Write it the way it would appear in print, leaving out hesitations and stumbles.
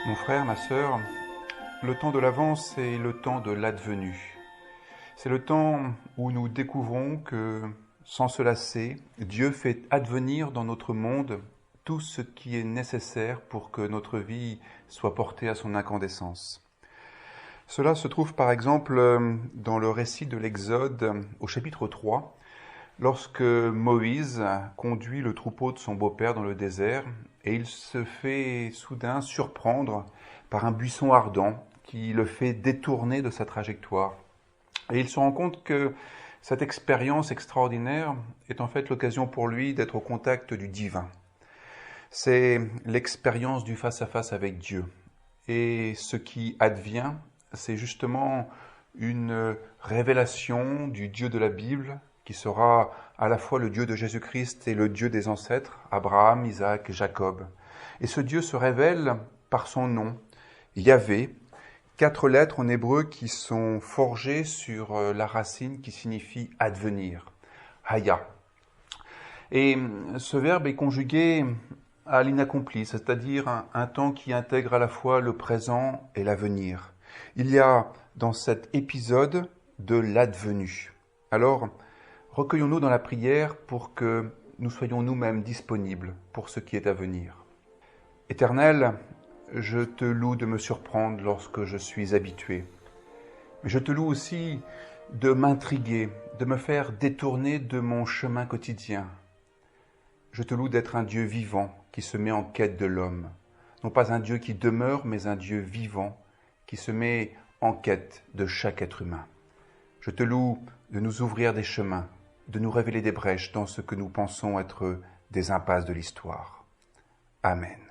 Mon frère, ma sœur, le temps de l'Avent, c'est le temps de l'advenu. C'est le temps où nous découvrons que, sans se lasser, Dieu fait advenir dans notre monde tout ce qui est nécessaire pour que notre vie soit portée à son incandescence. Cela se trouve par exemple dans le récit de l'Exode au chapitre 3, lorsque Moïse conduit le troupeau de son beau-père dans le désert et il se fait soudain surprendre par un buisson ardent qui le fait détourner de sa trajectoire. Et il se rend compte que cette expérience extraordinaire est en fait l'occasion pour lui d'être au contact du divin. C'est l'expérience du face-à-face avec Dieu. Et ce qui advient, c'est justement une révélation du Dieu de la Bible, qui sera à la fois le Dieu de Jésus-Christ et le Dieu des ancêtres, Abraham, Isaac, Jacob. Et ce Dieu se révèle par son nom, Yahvé, 4 lettres en hébreu qui sont forgées sur la racine qui signifie advenir, Haya. Et ce verbe est conjugué à l'inaccompli, c'est-à-dire un temps qui intègre à la fois le présent et l'avenir. Il y a dans cet épisode de l'advenu. Alors, recueillons-nous dans la prière pour que nous soyons nous-mêmes disponibles pour ce qui est à venir. Éternel, je te loue de me surprendre lorsque je suis habitué. Mais je te loue aussi de m'intriguer, de me faire détourner de mon chemin quotidien. Je te loue d'être un Dieu vivant qui se met en quête de l'homme. Non pas un Dieu qui demeure, mais un Dieu vivant qui se met en quête de chaque être humain. Je te loue de nous ouvrir des chemins, de nous révéler des brèches dans ce que nous pensons être des impasses de l'histoire. Amen.